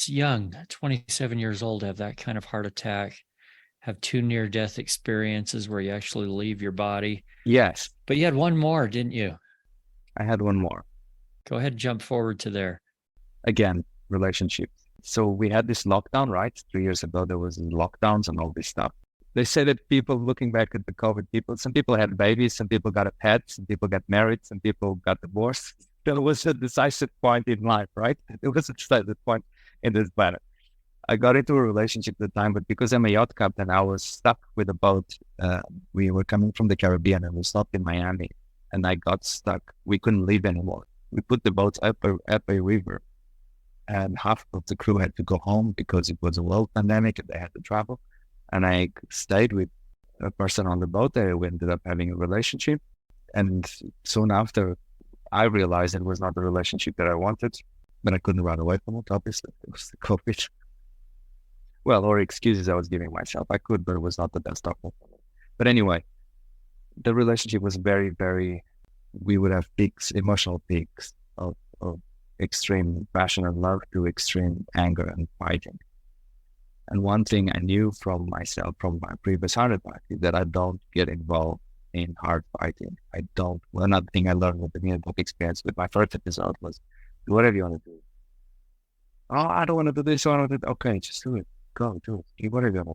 young. 27 years old to have that kind of heart attack, have 2 near-death experiences where you actually leave your body. Yes. But you had one more, didn't you? I had one more. Go ahead and jump forward to there. Again, relationships. So we had this lockdown, right? 3 years ago, there was lockdowns and all this stuff. They say that people, looking back at the COVID people, some people had babies, some people got a pet, some people got married, some people got divorced. There was a decisive point in life, right? There was a decisive point in this planet. I got into a relationship at the time, but because I'm a yacht captain, I was stuck with a boat. We were coming from the Caribbean and we stopped in Miami, and I got stuck. We couldn't leave anymore. We put the boats up a river, and half of the crew had to go home because it was a world pandemic and they had to travel. And I stayed with a person on the boat there. We ended up having a relationship. And soon after, I realized it was not the relationship that I wanted, but I couldn't run away from it, obviously. It was the COVID. Well, or excuses I was giving myself. I could, but it was not the best option for me. But anyway, the relationship was very, very, we would have peaks, emotional peaks of extreme passion and love to extreme anger and fighting. And one thing I knew from myself, from my previous heart attack, is that I don't get involved in hard fighting. I don't. Well, another thing I learned with the near-death experience with my first episode was, do whatever you want to do. Oh, I don't want to do this. I want to do that. Okay, just do it. Go, do it. Do whatever you want to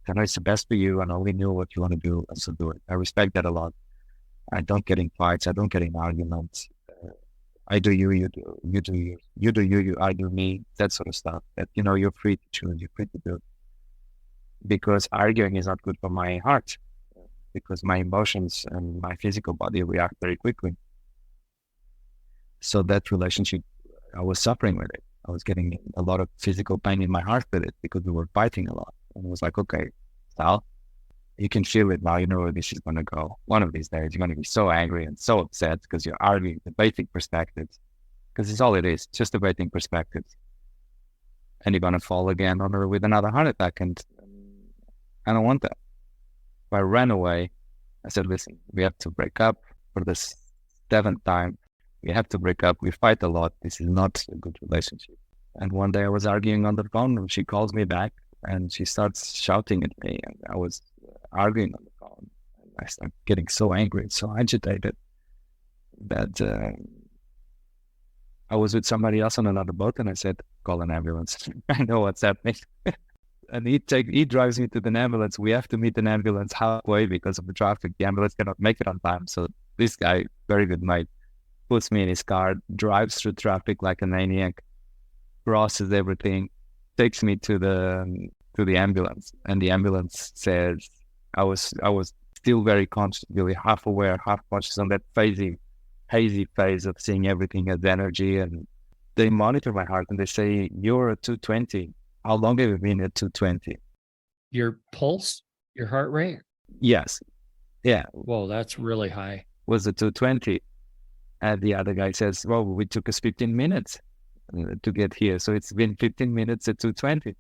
do. I know it's the best for you and I only know what you want to do, and so do it. I respect that a lot. I don't get in fights. I don't get in arguments. I do you, you do you. You do you, I do me. That sort of stuff. That, you're free to choose. You're free to do. Because arguing is not good for my heart. Because my emotions and my physical body react very quickly. So that relationship, I was suffering with it. I was getting a lot of physical pain in my heart with it because we were fighting a lot. And I was like, okay, Sal, you can feel it now. You know where this is going to go. One of these days, you're going to be so angry and so upset because you're arguing, debating perspectives, because it's all it is, just debating perspectives. And you're going to fall again or with another heart attack. And I don't want that. So I ran away. I said, listen, we have to break up for the 7th time. We have to break up. We fight a lot. This is not a good relationship. And one day I was arguing on the phone and she calls me back and she starts shouting at me. And I was arguing on the phone. And I started getting so angry and so agitated that I was with somebody else on another boat and I said, call an ambulance. I know what's happening. And he drives me to the ambulance. We have to meet an ambulance halfway because of the traffic. The ambulance cannot make it on time. So this guy, very good mate, puts me in his car, drives through traffic like a maniac, crosses everything, takes me to the ambulance. And the ambulance says, I was still very conscious, really half aware, half conscious on that hazy phase of seeing everything as energy. And they monitor my heart and they say, you're at 220. How long have you been at 220? Your pulse, your heart rate? Yes. Yeah. Whoa, that's really high. Was it 220? And the other guy says, well, we took us 15 minutes to get here. So it's been 15 minutes at 220.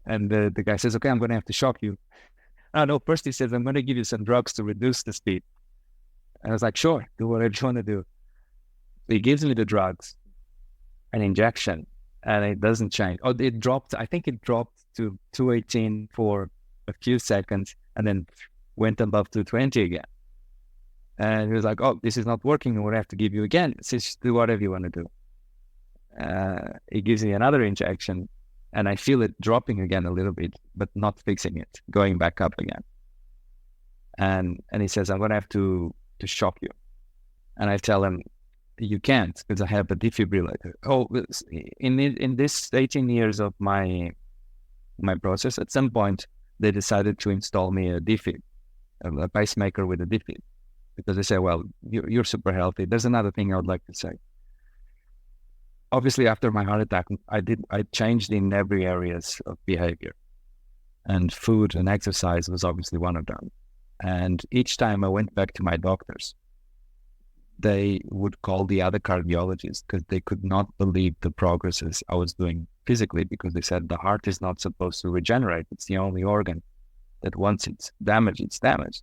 And the guy says, okay, I'm going to have to shock you. No, first he says, I'm going to give you some drugs to reduce the speed. And I was like, sure, do whatever you want to do. He gives me the drugs, an injection, and it doesn't change. Oh, it dropped. I think it dropped to 218 for a few seconds and then went above 220 again. And he was like, oh, this is not working. I'm going to have to give you again. He says, do whatever you want to do. He gives me another injection and I feel it dropping again a little bit, but not fixing it, going back up again. And he says, I'm going to have to shock you. And I tell him, you can't because I have a defibrillator. Oh, in this 18 years of my process, at some point they decided to install me a defib, a pacemaker with a defib, because they say, well, you're super healthy. There's another thing I would like to say. Obviously, after my heart attack, I changed in every areas of behavior, and food and exercise was obviously one of them. And each time I went back to my doctors, they would call the other cardiologists because they could not believe the progresses I was doing physically, because they said the heart is not supposed to regenerate. It's the only organ that once it's damaged, it's damaged.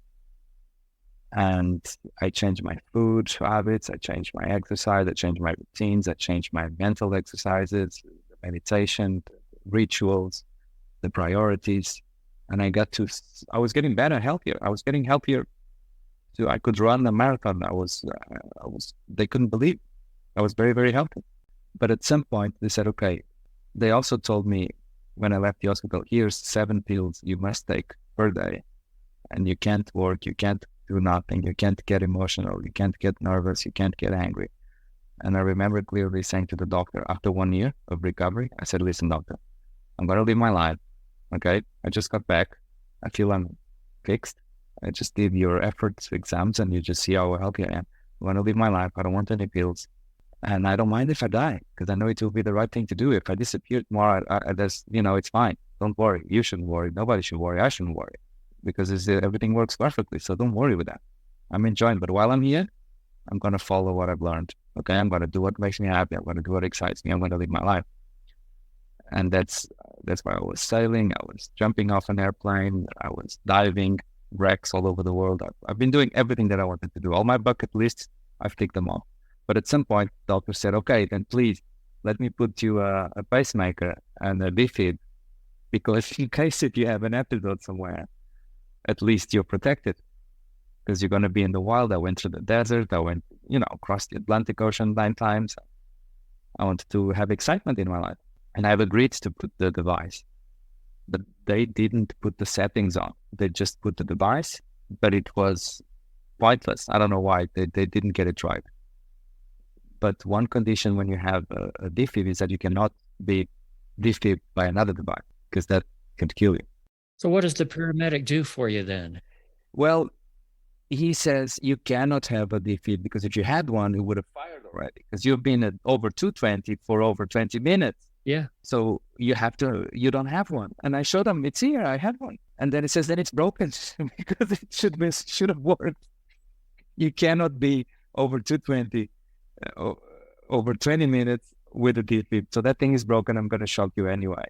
And I changed my food habits, I changed my exercise, I changed my routines, I changed my mental exercises, the meditation, the rituals, the priorities. And I was getting better, healthier. I was getting healthier. So I could run a marathon. They couldn't believe I was very, very healthy. But at some point they said, okay, they also told me when I left the hospital, here's 7 pills you must take per day. And you can't work, you can't do nothing, you can't get emotional, you can't get nervous, you can't get angry. And I remember clearly saying to the doctor after 1 year of recovery, I said, listen, doctor, I'm going to live my life. Okay. I just got back. I feel I'm fixed. I just did your efforts exams and you just see how healthy I am. I want to live my life. I don't want any pills. And I don't mind if I die, because I know it will be the right thing to do. If I disappear tomorrow, it's fine. Don't worry. You shouldn't worry. Nobody should worry. I shouldn't worry, because everything works perfectly. So don't worry with that. I'm enjoying, but while I'm here, I'm going to follow what I've learned. Okay. I'm going to do what makes me happy. I'm going to do what excites me. I'm going to live my life. And that's why I was sailing. I was jumping off an airplane. I was diving, wrecks all over the world. I've been doing everything that I wanted to do. All my bucket lists, I've ticked them off. But at some point, the doctor said, okay, then please let me put you a pacemaker and a defib, because in case if you have an episode somewhere, at least you're protected, because you're going to be in the wild. I went through the desert. I went, across the Atlantic Ocean 9 times. I wanted to have excitement in my life. And I've agreed to put the device, but they didn't put the settings on. They just put the device, but it was pointless. I don't know why. They didn't get it right. But one condition when you have a defib is that you cannot be defibbed by another device, because that could kill you. So what does the paramedic do for you then? Well, he says you cannot have a defib, because if you had one, it would have fired already. already because you've been at over 220 for over 20 minutes. Yeah. So you don't have one. And I showed him, it's here, I had one. And then he says, then it's broken because it should have worked. You cannot be over 220, over 20 minutes with a DP. So that thing is broken. I'm going to shock you anyway.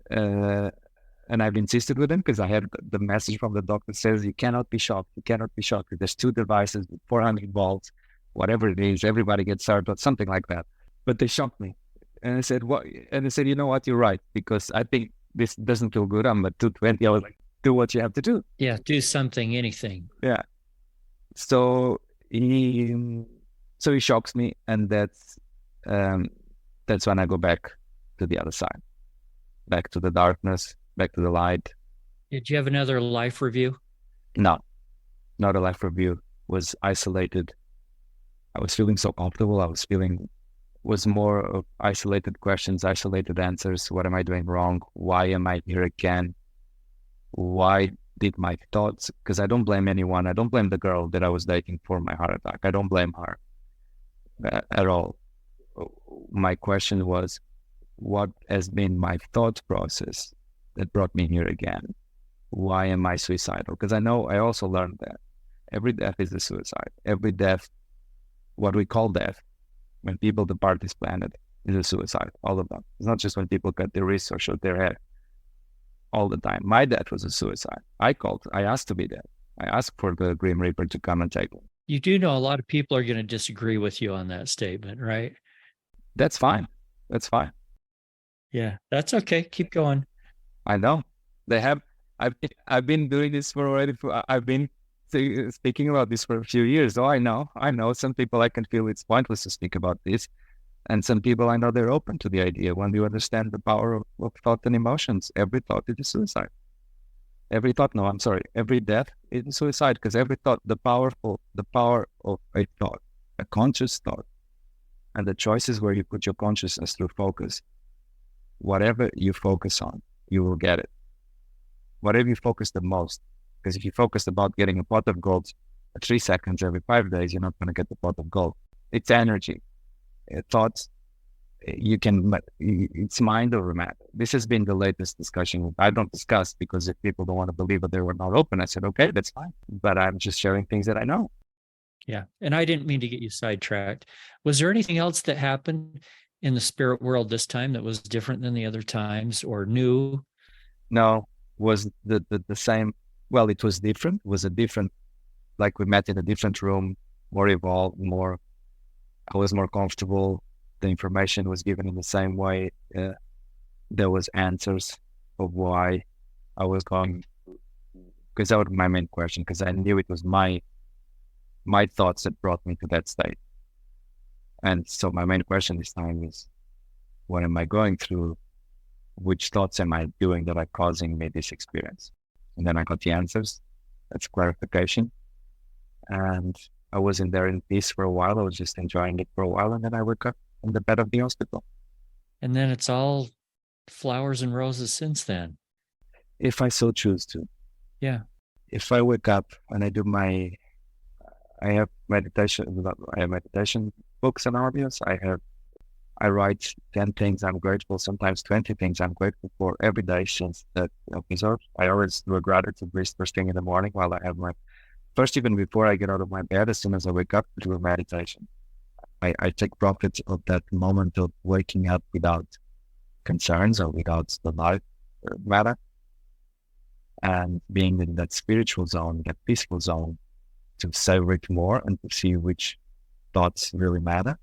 And I've insisted with him because I had the message from the doctor says, you cannot be shocked. You cannot be shocked. There's 2 devices with 400 volts, whatever it is, everybody gets hurt or something like that. But they shocked me. And I said, what? And I said, you know what? You're right. Because I think this doesn't feel good. I'm at 220. I was like, do what you have to do. Yeah. Do something, anything. Yeah. So he shocks me. And that's when I go back to the other side, back to the darkness, back to the light. Did you have another life review? No, not a life review. Was isolated. I was feeling so comfortable. Was more of isolated questions, isolated answers. What am I doing wrong? Why am I here again? Why did my thoughts? Because I don't blame anyone. I don't blame the girl that I was dating for my heart attack. I don't blame her at all. My question was, what has been my thought process that brought me here again? Why am I suicidal? Because I also learned that every death is a suicide. Every death, what we call death, when people depart this planet, is a suicide. All of them. It's not just when people cut their wrists or shoot their head. All the time. My death was a suicide. I asked to be dead. I asked for the Grim Reaper to come and take me. You do know a lot of people are going to disagree with you on that statement, right? That's fine. That's fine. Yeah, that's okay. Keep going. I know. They have. I've been doing this for already. I've been speaking about this for a few years. Oh, I know. Some people I can feel it's pointless to speak about this, and some people I know they're open to the idea when you understand the power of thought and emotions. Every thought is a suicide. Every death is a suicide because every thought, the power of a thought, a conscious thought, and the choices where you put your consciousness through focus. Whatever you focus on, you will get it. Whatever you focus the most, because if you focus about getting a pot of gold 3 seconds every 5 days, you're not going to get the pot of gold. It's energy. Thoughts, it's mind over matter. This has been the latest discussion. I don't discuss because if people don't want to believe that they were not open, I said, okay, that's fine. But I'm just sharing things that I know. Yeah. And I didn't mean to get you sidetracked. Was there anything else that happened in the spirit world this time that was different than the other times or new? No, was the same. Well, it was different. It was a different, like we met in a different room, more evolved, I was more comfortable. The information was given in the same way. There was answers of why I was going, because that was my main question, because I knew it was my thoughts that brought me to that state. And so my main question this time is, what am I going through? Which thoughts am I doing that are causing me this experience? And then I got the answers. That's clarification. And I was in there in peace for a while. I was just enjoying it for a while. And then I woke up in the bed of the hospital. And then it's all flowers and roses since then. If I so choose to. Yeah. If I wake up and I have meditation books and audios. I write 10 things I'm grateful, sometimes 20 things I'm grateful for every day since that episode. I always do a gratitude list first thing in the morning while I have even before I get out of my bed, as soon as I wake up, to do a meditation. I take profit of that moment of waking up without concerns or without the life matter, and being in that spiritual zone, that peaceful zone, to savor it more and to see which thoughts really matter.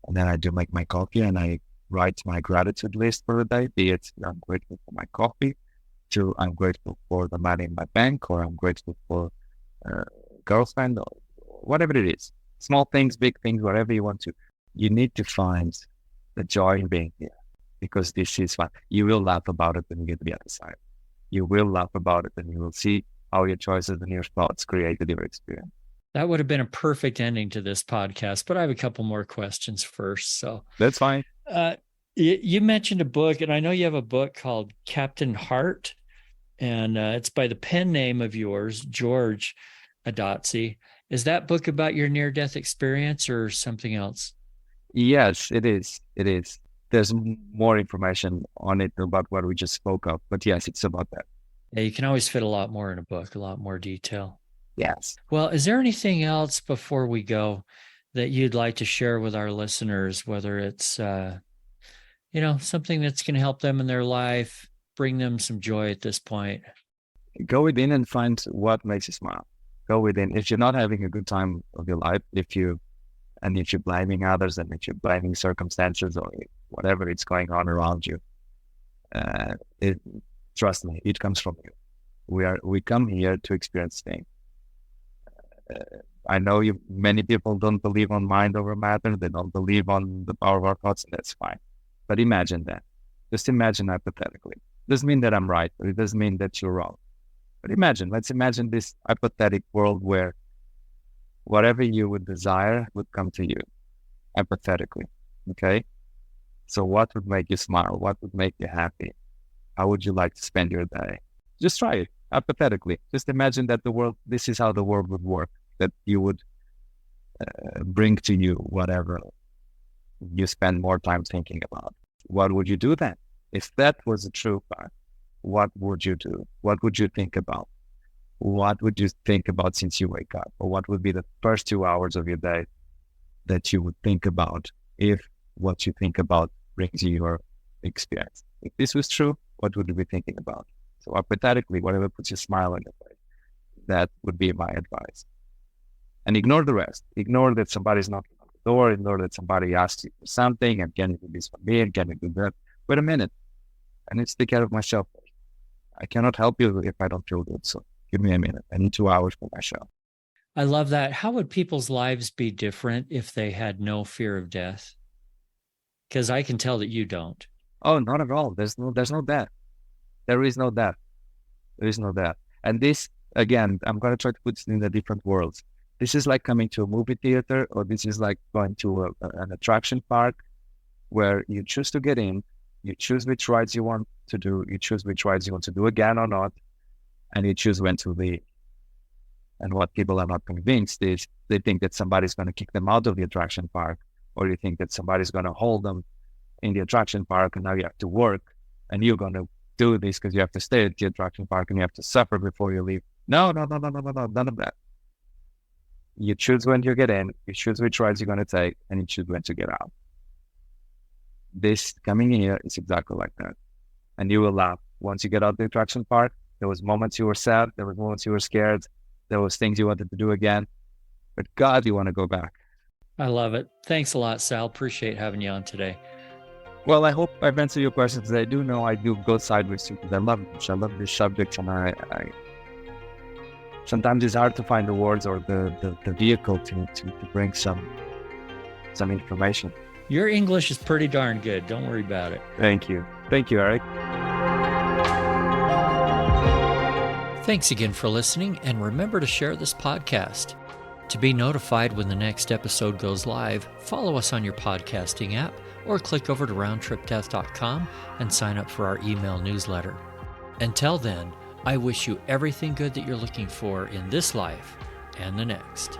And then I do make my coffee and I write my gratitude list for the day, be it I'm grateful for my coffee, to I'm grateful for the money in my bank, or I'm grateful for a girlfriend, or whatever it is. Small things, big things, whatever you want to. You need to find the joy in being here, because this is fun. You will laugh about it when you get to the other side. You will laugh about it and you will see how your choices and your thoughts created your experience. That would have been a perfect ending to this podcast, but I have a couple more questions first. So that's fine. You mentioned a book, and I know you have a book called Captain Heart, and it's by the pen name of yours, George Adotsi. Is that book about your near-death experience or something else? Yes, it is. It is. There's more information on it about what we just spoke of, but yes, it's about that. Yeah, you can always fit a lot more in a book, a lot more detail. Yes. Well, is there anything else before we go that you'd like to share with our listeners, whether it's, something that's going to help them in their life, bring them some joy at this point? Go within and find what makes you smile. Go within. If you're not having a good time of your life, if you're blaming others and if you're blaming circumstances or whatever it's going on around you, trust me, it comes from you. We come here to experience things. I know many people don't believe on mind over matter. They don't believe on the power of our thoughts, and that's fine. But imagine that. Just imagine hypothetically. It doesn't mean that I'm right, or it doesn't mean that you're wrong. But let's imagine this hypothetical world where whatever you would desire would come to you, hypothetically. Okay? So what would make you smile? What would make you happy? How would you like to spend your day? Just try it, hypothetically. Just imagine that this is how the world would work, that you would bring to you whatever you spend more time thinking about. What would you do then? If that was a true fact, what would you do? What would you think about? What would you think about since you wake up? Or what would be the first 2 hours of your day that you would think about if what you think about brings you your experience? If this was true, what would you be thinking about? So hypothetically, whatever puts a smile on your face, that would be my advice. And ignore the rest. Ignore that somebody's knocking on the door. Ignore that somebody asks you for something, and can you do this for me, and can you do that? Wait a minute. I need to take care of myself first. I cannot help you if I don't feel good. So give me a minute. I need 2 hours for myself. I love that. How would people's lives be different if they had no fear of death? Because I can tell that you don't. Oh, not at all. There's no death. There is no death. There is no death. And this, again, I'm going to try to put it in the different worlds. This is like coming to a movie theater, or this is like going to an attraction park where you choose to get in, you choose which rides you want to do, you choose which rides you want to do again or not, and you choose when to leave. And what people are not convinced is they think that somebody's going to kick them out of the attraction park, or you think that somebody's going to hold them in the attraction park and now you have to work and you're going to do this because you have to stay at the attraction park and you have to suffer before you leave. No, none of that. You choose when you get in, you choose which rides you're going to take, and you choose when to get out. This coming here is exactly like that. And you will laugh. Once you get out the attraction park, there was moments you were sad, there was moments you were scared, there was things you wanted to do again, but God, you want to go back. I love it. Thanks a lot, Sal. Appreciate having you on today. Well, I hope I've answered your questions. I do know I do go sideways too, because I love this subject, and I sometimes it's hard to find the words or the vehicle to bring some information. Your English is pretty darn good. Don't worry about it. Thank you. Thank you, Eric. Thanks again for listening, and remember to share this podcast. To be notified when the next episode goes live, follow us on your podcasting app or click over to roundtripdeath.com and sign up for our email newsletter. Until then, I wish you everything good that you're looking for in this life and the next.